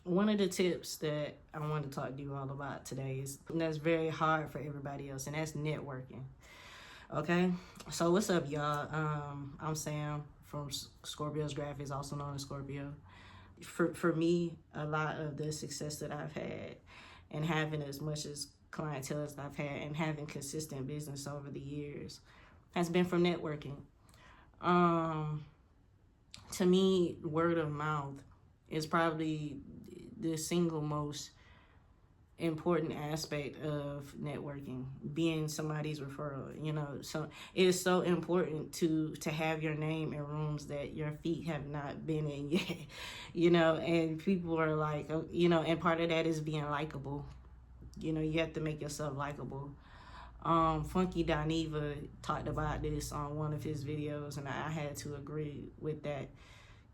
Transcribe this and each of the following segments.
one of the tips that I want to talk to you all about today is that's very hard for everybody else, and that's networking. Okay, so what's up, y'all? I'm Sam from ScorpiosGraphx, also known as Scorpio. For me, a lot of the success that I've had and having as much as clientele as I've had and having consistent business over the years has been from networking. To me, word of mouth is probably the single most important aspect of networking, being somebody's referral. So it is so important to have your name in rooms that your feet have not been in yet. And people are like, and part of that is being likable. You have to make yourself likable. Funky Dineva talked about this on one of his videos, and I had to agree with that.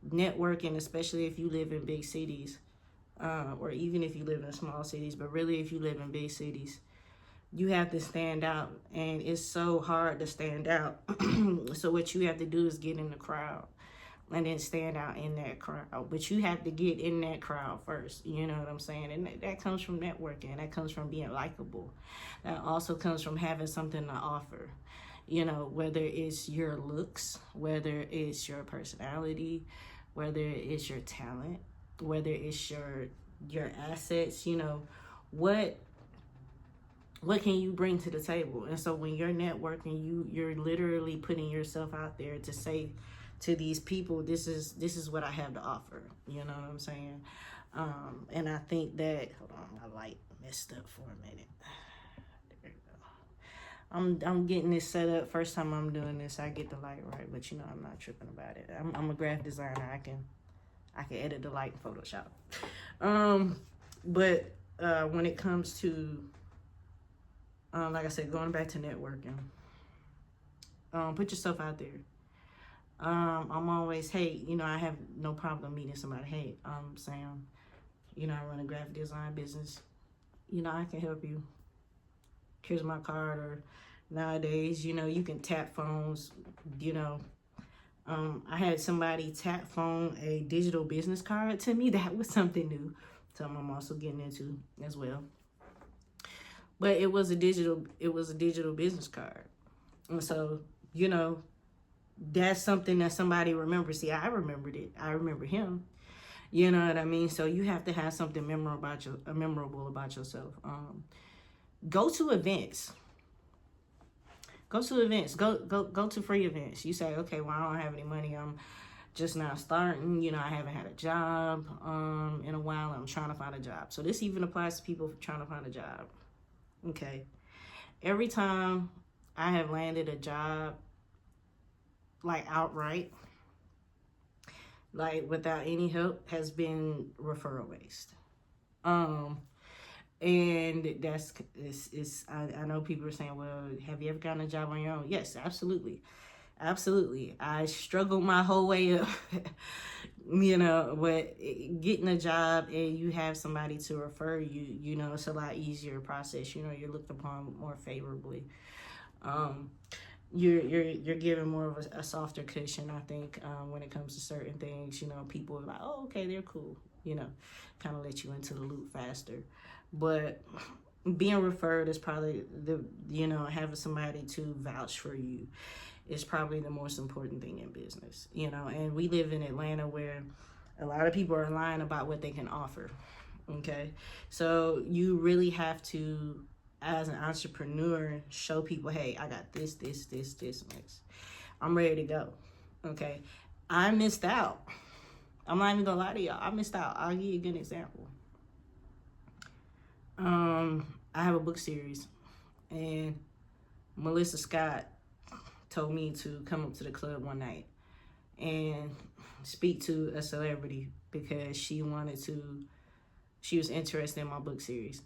Networking, especially if you live in big cities, or even if you live in small cities, but really if you live in big cities, you have to stand out, and it's so hard to stand out. So what you have to do is get in the crowd and then stand out in that crowd. But you have to get in that crowd first, you know what I'm saying? And that comes from networking. That comes from being likable. That also comes from having something to offer. Whether it's your looks, whether it's your personality, whether it's your talent, whether it's your assets, what can you bring to the table? And so when you're networking, you're literally putting yourself out there to say to these people, this is what I have to offer. You know what I'm saying? And I think that, hold on, my light messed up for a minute. I'm getting this set up. First time I'm doing this, I get the light right, but I'm not tripping about it. I'm a graphic designer. I can edit the light in Photoshop. But when it comes to, like I said, going back to networking, put yourself out there. I'm always, hey, I have no problem meeting somebody. Hey, I'm Sam. I run a graphic design business. I can help you. Here's my card. Or nowadays, you can tap phones. I had somebody tap phone a digital business card to me. That was something new. Something I'm also getting into as well. But it was a digital business card. And so, that's something that somebody remembers. See, I remembered it. I remember him. You know what I mean? So you have to have something memorable about yourself. Go to events. Go to free events. You say, okay, well, I don't have any money. I'm just now starting. I haven't had a job in a while. I'm trying to find a job. So this even applies to people trying to find a job. Okay. Every time I have landed a job, like outright, like without any help, has been referral based. And that's, I know people are saying, well, have you ever gotten a job on your own? Yes, absolutely. Absolutely. I struggled my whole way up, but getting a job and you have somebody to refer you, it's a lot easier process. You're looked upon more favorably. You're given more of a softer cushion, I think, when it comes to certain things. People are like, oh, okay, they're cool, kind of let you into the loop faster. But being referred is probably having somebody to vouch for you is probably the most important thing in business, and we live in Atlanta where a lot of people are lying about what they can offer. Okay. So you really have to, as an entrepreneur, show people, hey, I got this next. I'm ready to go. Okay. I missed out. I'm not even gonna lie to y'all. I missed out. I'll give you a good example. I have a book series, and Melissa Scott told me to come up to the club one night and speak to a celebrity because she was interested in my book series.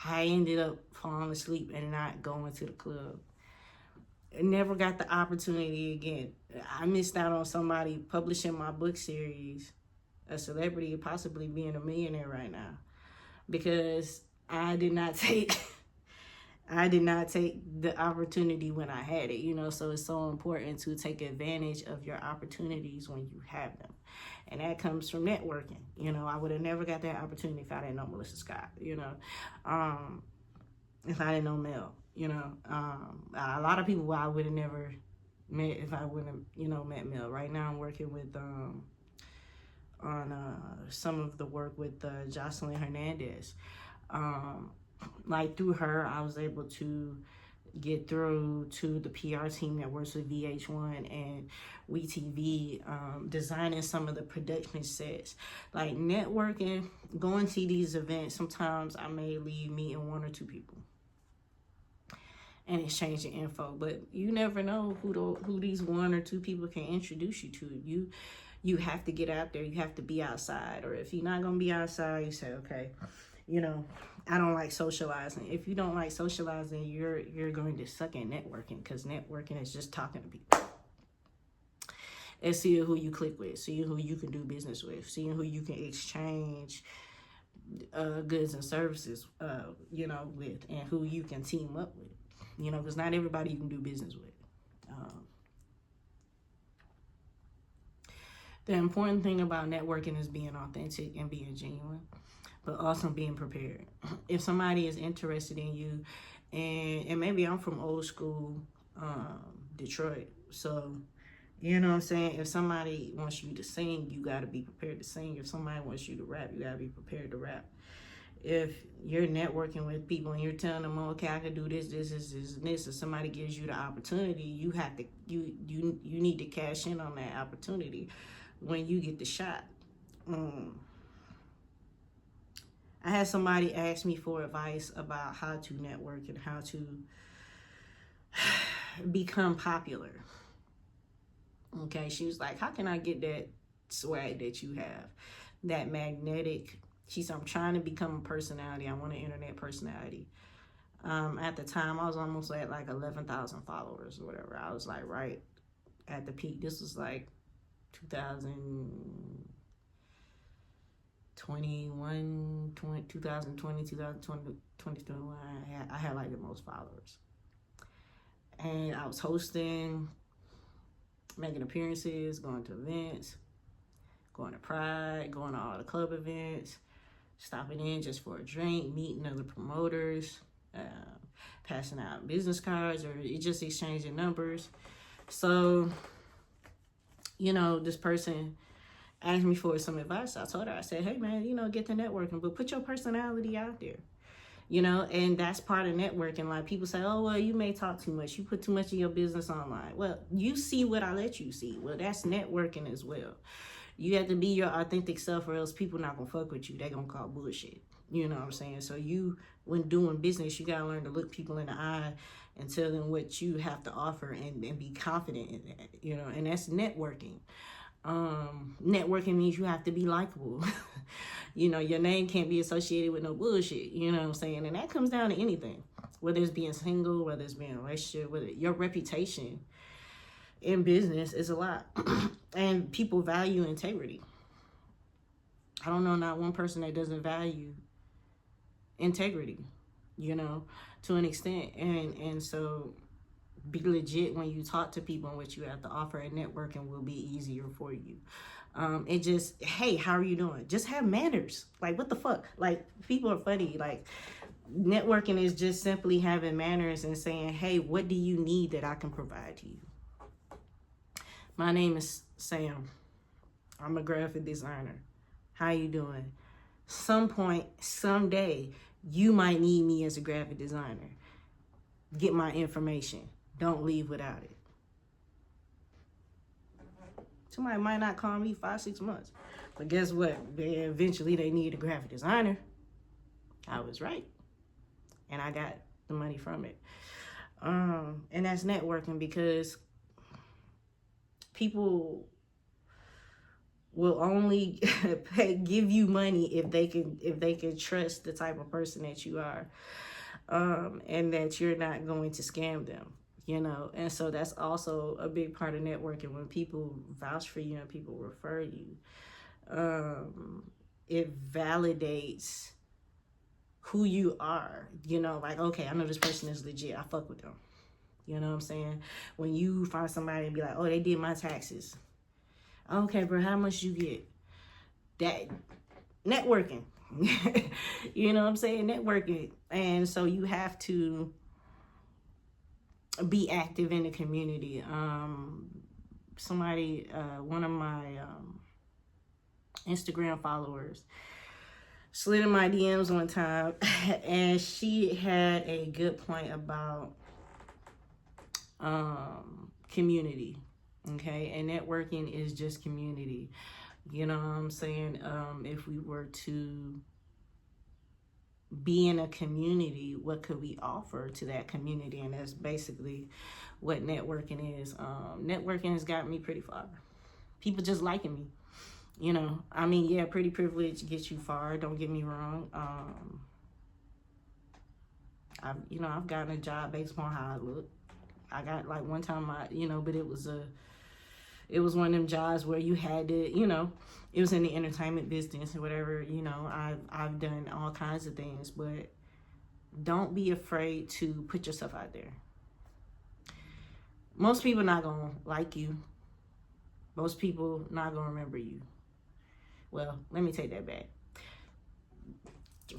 I ended up falling asleep and not going to the club. I never got the opportunity again. I missed out on somebody publishing my book series, a celebrity possibly being a millionaire right now, because I did not take I did not take the opportunity when I had it, you know, so it's so important to take advantage of your opportunities when you have them. And that comes from networking. You know, I would have never got that opportunity if I didn't know Melissa Scott, you know, if I didn't know Mel, you know. A lot of people I would have never met if I wouldn't have, you know, met Mel. Right now I'm working with, on some of the work with Jocelyn Hernandez. Like through her, I was able to get through to the PR team that works with VH1 and WeTV, designing some of the production sets. Like networking, going to these events, sometimes I may leave meeting one or two people and exchanging info, but you never know who these one or two people can introduce you to. You have to get out there. You have to be outside. Or if you're not going to be outside, you say, okay, you know, I don't like socializing. If you don't like socializing, you're going to suck at networking, because networking is just talking to people. And seeing who you click with, seeing who you can do business with, seeing who you can exchange goods and services, you know, with, and who you can team up with, you know, because not everybody you can do business with. The important thing about networking is being authentic and being genuine, but also being prepared. If somebody is interested in you, and maybe I'm from old school Detroit, so you know what I'm saying, if somebody wants you to sing, you got to be prepared to sing. If somebody wants you to rap, you got to be prepared to rap. If you're networking with people and you're telling them, oh, okay, I can do this, if somebody gives you the opportunity, you have to, you need to cash in on that opportunity when you get the shot. I had somebody ask me for advice about how to network and how to become popular. Okay, she was like, how can I get that swag that you have, that magnetic? She said, I'm trying to become a personality. I want an internet personality. At the time, I was almost at like 11,000 followers or whatever. I was like right at the peak. This was like 2021, 2020, 2021. I had like the most followers. And I was hosting, making appearances, going to events, going to Pride, going to all the club events, stopping in just for a drink, meeting other promoters, passing out business cards, or just exchanging numbers. So, you know, this person asked me for some advice. I told her, I said, hey man, you know, get to networking, but put your personality out there. You know, and that's part of networking. Like people say, oh, well, you may talk too much. You put too much of your business online. Well, you see what I let you see. Well, that's networking as well. You have to be your authentic self, or else people not going to fuck with you. They're going to call bullshit. You know what I'm saying? So you, when doing business, you got to learn to look people in the eye and tell them what you have to offer, and be confident in that, you know, and that's networking. Networking means you have to be likable. You know, your name can't be associated with no bullshit, you know what I'm saying? And that comes down to anything, whether it's being single, whether it's being in a relationship, whether your reputation in business is a lot. And people value integrity. I don't know not one person that doesn't value integrity, you know, to an extent. And so be legit when you talk to people, and what you have to offer, and networking will be easier for you. It just, hey, how are you doing? Just have manners. Like, what the fuck? Like, people are funny. Like, networking is just simply having manners and saying, hey, what do you need that I can provide to you? My name is Sam. I'm a graphic designer. How you doing? Some point, someday, you might need me as a graphic designer. Get my information. Don't leave without it. Somebody might not call me 5-6 months, but guess what? Eventually they need a graphic designer. I was right, and I got the money from it. And that's networking, because people will only give you money if they can trust the type of person that you are, and that you're not going to scam them. You know, and so that's also a big part of networking. When people vouch for you and people refer you, it validates who you are. You know, like, okay, I know this person is legit. I fuck with them. You know what I'm saying? When you find somebody and be like, oh, they did my taxes. Okay, bro, how much you get? That networking. You know what I'm saying? Networking. And so you have to be active in the community. Somebody, one of my Instagram followers slid in my DMs one time, and she had a good point about community. Okay, and networking is just community. You know what I'm saying? If we were to be in a community, what could we offer to that community? And that's basically what networking is. Networking has got me pretty far. People just liking me. You know, I mean, yeah, pretty privilege gets you far. Don't get me wrong. I've gotten a job based on how I look. I got like one time, but it was one of them jobs where you had to, it was in the entertainment business or whatever. You know, I've done all kinds of things, but don't be afraid to put yourself out there. Most people not gonna like you. Most people not gonna remember you. Well, let me take that back.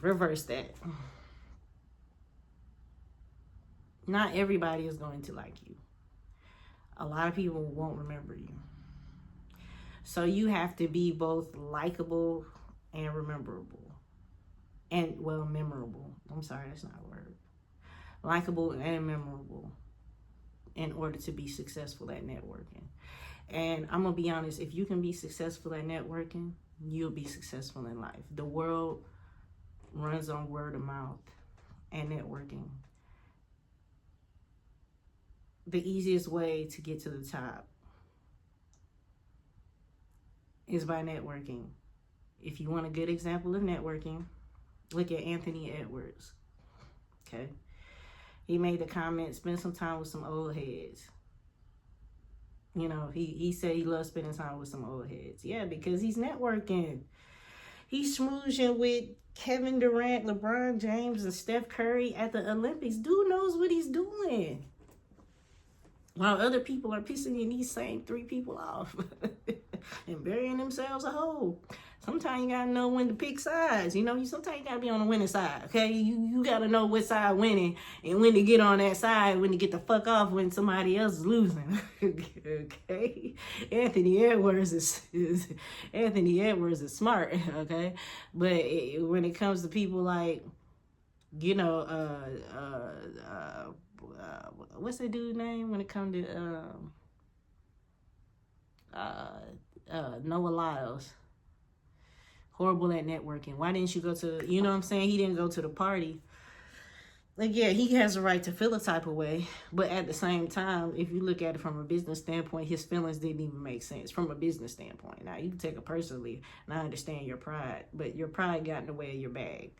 Reverse that. Not everybody is going to like you. A lot of people won't remember you. So you have to be both likable and memorable. Memorable. I'm sorry, that's not a word. Likable and memorable in order to be successful at networking. And I'm going to be honest, if you can be successful at networking, you'll be successful in life. The world runs on word of mouth and networking. The easiest way to get to the top is by networking. If you want a good example of networking, look at Anthony Edwards. Okay. He made the comment, spend some time with some old heads. You know, he said he loves spending time with some old heads. Yeah, because he's networking. He's schmoozing with Kevin Durant, LeBron James, and Steph Curry at the Olympics. Dude knows what he's doing. While other people are pissing in these same 3 people off and burying themselves a hole. Sometimes you gotta know when to pick sides. You know, sometimes you gotta be on the winning side, okay? You gotta know what side winning and when to get on that side, when to get the fuck off when somebody else is losing. Okay? Anthony Edwards is smart, okay? But when it comes to people like, what's that dude's name when it comes to Noah Lyles? Horrible at networking. Why didn't you go to, you know what I'm saying? He didn't go to the party. Like, yeah, he has a right to feel a type of way. But at the same time, if you look at it from a business standpoint, his feelings didn't even make sense from a business standpoint. Now, you can take it personally, and I understand your pride, but your pride got in the way of your bag.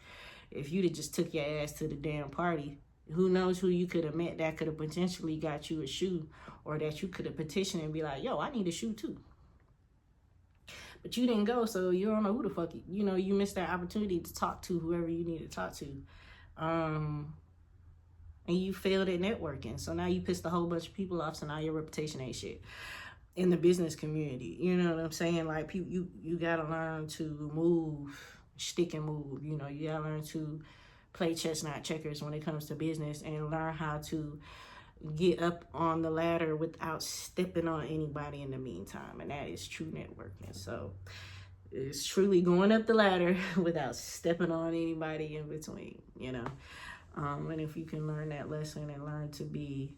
If you'd have just took your ass to the damn party, who knows who you could have met that could have potentially got you a shoe, or that you could have petitioned and be like, yo, I need a shoe too. But you didn't go, so you don't know who the fuck, you missed that opportunity to talk to whoever you need to talk to. And you failed at networking. So now you pissed a whole bunch of people off, so now your reputation ain't shit in the business community. You know what I'm saying? Like, you gotta learn to move, stick and move. You gotta learn to play chess, not checkers when it comes to business, and learn how to get up on the ladder without stepping on anybody in the meantime. And that is true networking. So it's truly going up the ladder without stepping on anybody in between, and if you can learn that lesson and learn to be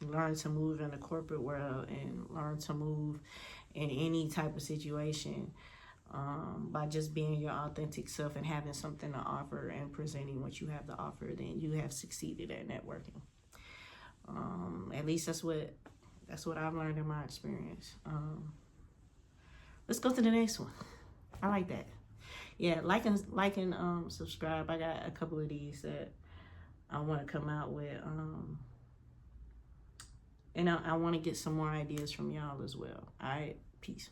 learn to move in the corporate world and learn to move in any type of situation, by just being your authentic self and having something to offer and presenting what you have to offer, then you have succeeded at networking. At least that's what I've learned in my experience. Let's go to the next one. I like that. Yeah, like and subscribe. I got a couple of these that I want to come out with. And I want to get some more ideas from y'all as well. All right, peace.